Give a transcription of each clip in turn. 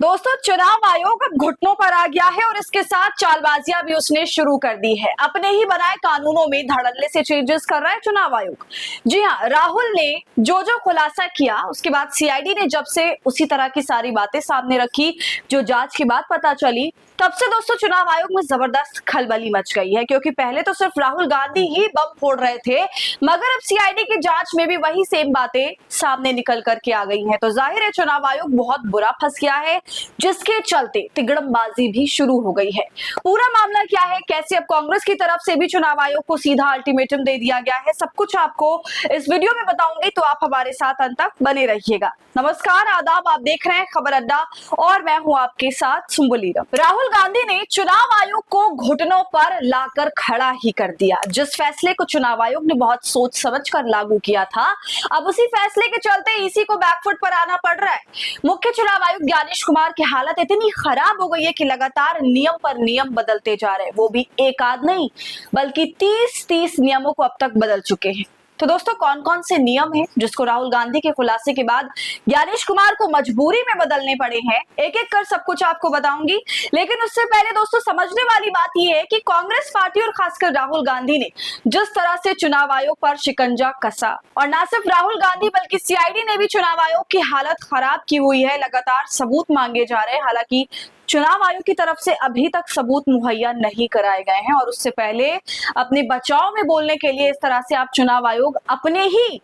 दोस्तों, चुनाव आयोग अब घुटनों पर आ गया है और इसके साथ चालबाजियां भी उसने शुरू कर दी है। अपने ही बनाए कानूनों में धड़ल्ले से चेंजेस कर रहा है चुनाव आयोग। जी हां, राहुल ने जो जो खुलासा किया उसके बाद सीआईडी ने जब से उसी तरह की सारी बातें सामने रखी, जो जांच की बात पता चली, तब से दोस्तों चुनाव आयोग में जबरदस्त खलबली मच गई है। क्योंकि पहले तो सिर्फ राहुल गांधी ही बम फोड़ रहे थे, मगर अब सीआईडी की जांच में भी वही सेम बातें सामने निकल करके आ गई हैं। तो जाहिर है चुनाव आयोग बहुत बुरा फंस गया है, जिसके चलते तिगड़मबाजी भी शुरू हो गई है। पूरा मामला क्या है, कैसे अब कांग्रेस की तरफ से भी चुनाव आयोग को सीधा अल्टीमेटम दे दिया गया है, सब कुछ आपको इस वीडियो में बताऊंगी, तो आप हमारे साथ अंत तक बने रहिएगा। नमस्कार, आदाब, आप देख रहे हैं खबर अड्डा और मैं हूं आपके साथ सुम्बुली। राहुल गांधी ने चुनाव आयोग को घुटनों पर लाकर खड़ा ही कर दिया। जिस फैसले को चुनाव आयोग ने बहुत सोच समझ कर लागू किया था, अब उसी फैसले के चलते इसी को बैकफुट पर आना पड़ रहा है। मुख्य चुनाव आयुक्त ज्ञानेश कुमार की हालत इतनी खराब हो गई है कि लगातार नियम पर नियम बदलते जा रहे हैं, वो भी एक आध नहीं बल्कि 30 नियमों को अब तक बदल चुके हैं। तो दोस्तों, कौन कौन से नियम हैं जिसको राहुल गांधी के खुलासे के बाद ज्ञानेश कुमार को मजबूरी में बदलने पड़े हैं, एक एक कर सब कुछ आपको बताऊंगी। लेकिन उससे पहले दोस्तों, समझने वाली बात यह है कि कांग्रेस पार्टी और खासकर राहुल गांधी ने जिस तरह से चुनाव आयोग पर शिकंजा कसा, और न सिर्फ राहुल गांधी बल्कि सीआईडी ने भी चुनाव आयोग की हालत खराब की हुई है। लगातार सबूत मांगे जा रहे हैं, हालांकि चुनाव आयोग की तरफ से अभी तक सबूत मुहैया नहीं कराए गए हैं। और उससे पहले अपने बचाव में बोलने के लिए इस तरह से आप चुनाव आयोग अपने ही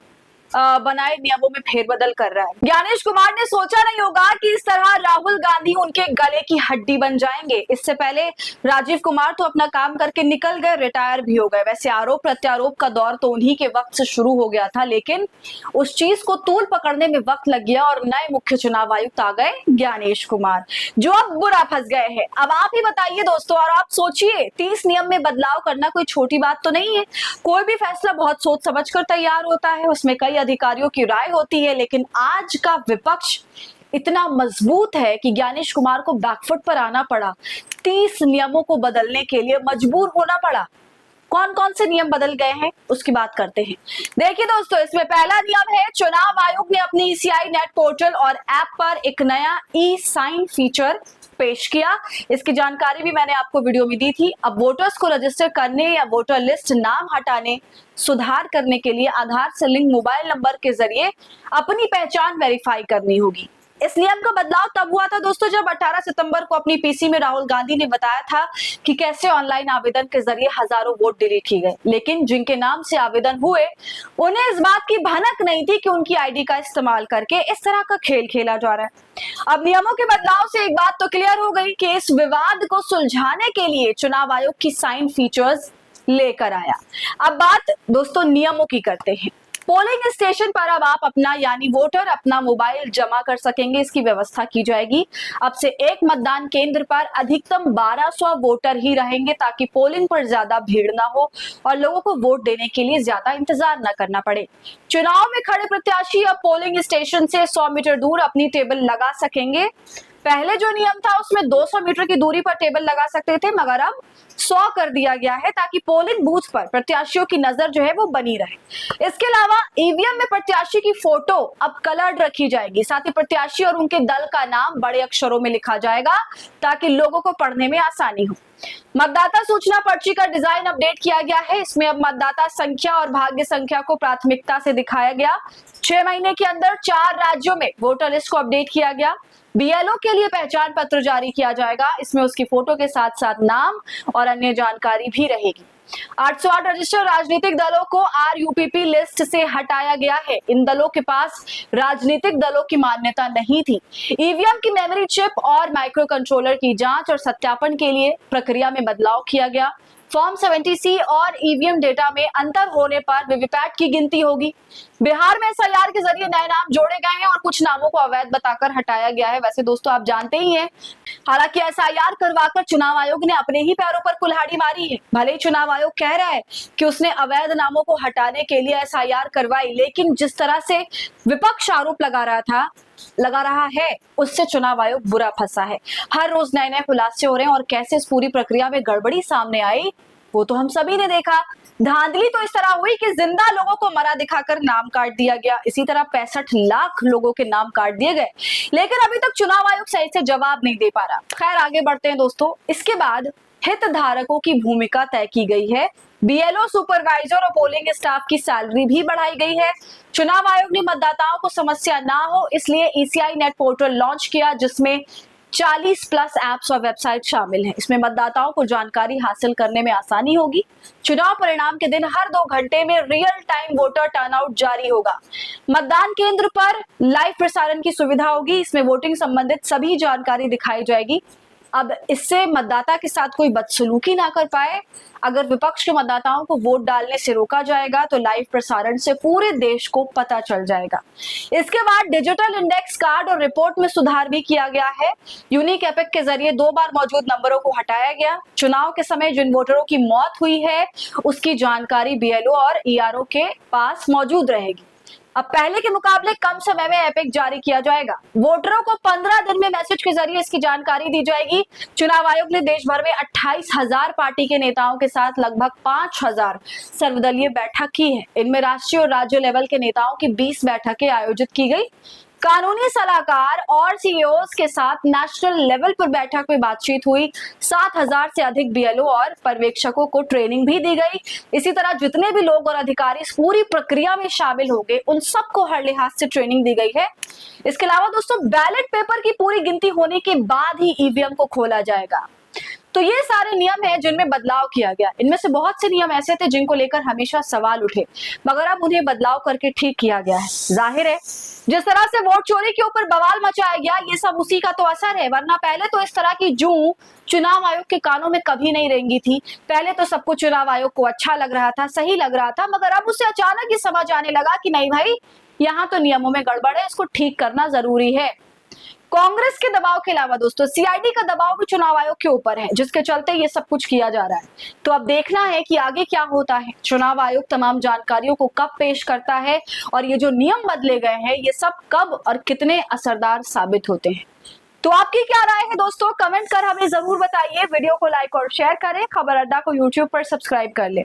बनाए नियमों में फेरबदल कर रहा है। ज्ञानेश कुमार ने सोचा नहीं होगा कि इस तरह राहुल गांधी उनके गले की हड्डी बन जाएंगे। इससे पहले राजीव कुमार तो अपना काम करके निकल गए, रिटायर भी हो गए। वैसे आरोप प्रत्यारोप का दौर तो उन्हीं के वक्त से शुरू हो गया था, लेकिन उस चीज को तूल पकड़ने में वक्त लग गया और नए मुख्य चुनाव आयुक्त आ गए ज्ञानेश कुमार, जो अब बुरा फंस गए हैं। अब आप ही बताइए दोस्तों, और आप सोचिए, 30 नियम में बदलाव करना कोई छोटी बात तो नहीं है। कोई भी फैसला बहुत सोच समझ कर तैयार होता है, उसमें कई अधिकारियों की राय होती है। लेकिन आज का विपक्ष इतना मजबूत है कि ज्ञानेश कुमार को बैकफुट पर आना पड़ा, 30 नियमों को बदलने के लिए मजबूर होना पड़ा। कौन कौन से नियम बदल गए हैं उसकी बात करते हैं। देखिए दोस्तों, इसमें पहला नियम है, चुनाव आयोग ने अपनी ईसीआई नेट पोर्टल और ऐप पर एक नया ई साइन फीचर पेश किया। इसकी जानकारी भी मैंने आपको वीडियो में दी थी। अब वोटर्स को रजिस्टर करने या वोटर लिस्ट नाम हटाने, सुधार करने के लिए आधार से लिंक मोबाइल नंबर के जरिए अपनी पहचान वेरीफाई करनी होगी। इस नियम का बदलाव तब हुआ था दोस्तों, जब 18 सितंबर को अपनी पीसी में राहुल गांधी ने बताया था कि कैसे ऑनलाइन आवेदन के जरिए हजारों वोट डिलीट किए गए। लेकिन जिनके नाम से आवेदन हुए, उन्हें इस बात की भनक नहीं थी कि उनकी आईडी का इस्तेमाल करके इस तरह का खेल खेला जा रहा है। अब नियमों के बदलाव से एक बात तो क्लियर हो गई कि इस विवाद को सुलझाने के लिए चुनाव आयोग की साइन फीचर्स लेकर आया। अब बात दोस्तों नियमों की करते हैं। पोलिंग स्टेशन पर अब आप अपना यानी वोटर अपना मोबाइल जमा कर सकेंगे, इसकी व्यवस्था की जाएगी। अब से एक मतदान केंद्र पर अधिकतम 1200 वोटर ही रहेंगे, ताकि पोलिंग पर ज्यादा भीड़ ना हो और लोगों को वोट देने के लिए ज्यादा इंतजार न करना पड़े। चुनाव में खड़े प्रत्याशी अब पोलिंग स्टेशन से 100 मीटर दूर अपनी टेबल लगा सकेंगे। पहले जो नियम था उसमें 200 मीटर की दूरी पर टेबल लगा सकते थे, मगर अब 100 कर दिया गया है, ताकि पोलिंग बूथ पर प्रत्याशियों की नजर जो है वो बनी रहे। इसके अलावा ईवीएम में प्रत्याशी की फोटो अब कलर्ड रखी जाएगी। साथ ही प्रत्याशी और उनके दल का नाम बड़े अक्षरों में लिखा जाएगा, ताकि लोगों को पढ़ने में आसानी हो। मतदाता सूचना पर्ची का डिजाइन अपडेट किया गया है। इसमें अब मतदाता संख्या और भाग्य संख्या को प्राथमिकता से दिखाया गया। 6 महीने के अंदर 4 राज्यों में वोटर लिस्ट को अपडेट किया गया। बीएलओ के लिए पहचान पत्र जारी किया जाएगा। इसमें उसकी फोटो के साथ साथ नाम और अन्य जानकारी भी रहेगी। 808 रजिस्टर्ड राजनीतिक दलों को आरयूपीपी लिस्ट से हटाया गया है। इन दलों के पास राजनीतिक दलों की मान्यता नहीं थी। ईवीएम की मेमोरी चिप और माइक्रो कंट्रोलर की जांच और सत्यापन के लिए प्रक्रिया में बदलाव किया गया। फॉर्म 70C और ईवीएम डेटा में अंतर होने पर वीवीपैट की गिनती होगी। बिहार में एसआईआर के जरिए नए नाम जोड़े गए हैं और कुछ नामों को अवैध बताकर हटाया गया है। वैसे दोस्तों आप जानते ही हैं, हालांकि एसआईआर करवाकर चुनाव आयोग ने अपने ही पैरों पर कुल्हाड़ी मारी है। भले ही चुनाव आयोग कह रहा है कि उसने अवैध नामों को हटाने के लिए एसआईआर करवाई, लेकिन जिस तरह से विपक्ष आरोप लगा रहा है, उससे चुनाव आयोग बुरा फंसा है। हर रोज नए नए खुलासे हो रहे हैं और कैसे इस पूरी प्रक्रिया में गड़बड़ी सामने आई, वो तो हम सभी ने देखा। धांधली तो इस तरह हुई कि जिंदा लोगों को मरा दिखाकर नाम काट दिया गया। इसी तरह 65 लाख लोगों के नाम काट दिए गए, लेकिन अभी तक चुनाव आयोग सही से जवाब नहीं दे पा रहा। खैर, आगे बढ़ते हैं दोस्तों। इसके बाद हितधारकों की भूमिका तय की गई है। बीएलओ, सुपरवाइजर और पोलिंग स्टाफ की सैलरी भी बढ़ाई गई है। चुनाव आयोग ने मतदाताओं को समस्या ना हो इसलिए ईसीआई नेट पोर्टल लॉन्च किया, जिसमें 40 प्लस ऐप्स और वेबसाइट शामिल हैं। इसमें मतदाताओं को जानकारी हासिल करने में आसानी होगी। चुनाव परिणाम के दिन हर 2 घंटे में रियल टाइम वोटर टर्नआउट जारी होगा। मतदान केंद्र पर लाइव प्रसारण की सुविधा होगी। इसमें वोटिंग संबंधित सभी जानकारी दिखाई जाएगी। अब इससे मतदाता के साथ कोई बदसलूकी ना कर पाए। अगर विपक्ष के मतदाताओं को वोट डालने से रोका जाएगा तो लाइव प्रसारण से पूरे देश को पता चल जाएगा। इसके बाद डिजिटल इंडेक्स कार्ड और रिपोर्ट में सुधार भी किया गया है। यूनिक एपिक के जरिए 2 बार मौजूद नंबरों को हटाया गया। चुनाव के समय जिन वोटरों की मौत हुई है उसकी जानकारी बीएलओ और ईआरओ के पास मौजूद रहेगी। अब पहले के मुकाबले कम समय में एपिक जारी किया जाएगा। वोटरों को 15 दिन में मैसेज के जरिए इसकी जानकारी दी जाएगी। चुनाव आयोग ने देश भर में 28,000 पार्टी के नेताओं के साथ लगभग 5,000 सर्वदलीय बैठक की है। इनमें राष्ट्रीय और राज्य लेवल के नेताओं की 20 बैठकें आयोजित की गई। कानूनी सलाहकार और सीईओज के साथ नेशनल लेवल पर बैठक में बातचीत हुई। 7,000 से अधिक बीएलओ और पर्यवेक्षकों को ट्रेनिंग भी दी गई। इसी तरह जितने भी लोग और अधिकारी इस पूरी प्रक्रिया में शामिल होंगे उन सबको हर लिहाज से ट्रेनिंग दी गई है। इसके अलावा दोस्तों, बैलेट पेपर की पूरी गिनती होने के बाद ही ईवीएम को खोला जाएगा। तो ये सारे नियम हैं जिनमें बदलाव किया गया। इनमें से बहुत से नियम ऐसे थे जिनको लेकर हमेशा सवाल उठे, मगर अब उन्हें बदलाव करके ठीक किया गया है। जाहिर है, जिस तरह से वोट चोरी के ऊपर बवाल मचाया गया, ये सब उसी का तो असर है। वरना पहले तो इस तरह की जूं चुनाव आयोग के कानों में कभी नहीं रेंगी थी। पहले तो सब कुछ चुनाव आयोग को अच्छा लग रहा था, सही लग रहा था, मगर अब उसे अचानक ही समझ आने लगा कि नहीं भाई, यहाँ तो नियमों में गड़बड़ है, इसको ठीक करना जरूरी है। कांग्रेस के दबाव के अलावा दोस्तों, सीआईडी का दबाव भी चुनाव आयोग के ऊपर है, जिसके चलते ये सब कुछ किया जा रहा है। तो अब देखना है कि आगे क्या होता है। चुनाव आयोग तमाम जानकारियों को कब पेश करता है और ये जो नियम बदले गए हैं ये सब कब और कितने असरदार साबित होते हैं। तो आपकी क्या राय है दोस्तों, कमेंट कर हमें जरूर बताइए। वीडियो को लाइक और शेयर करें। खबर अड्डा को यूट्यूब पर सब्सक्राइब कर लें।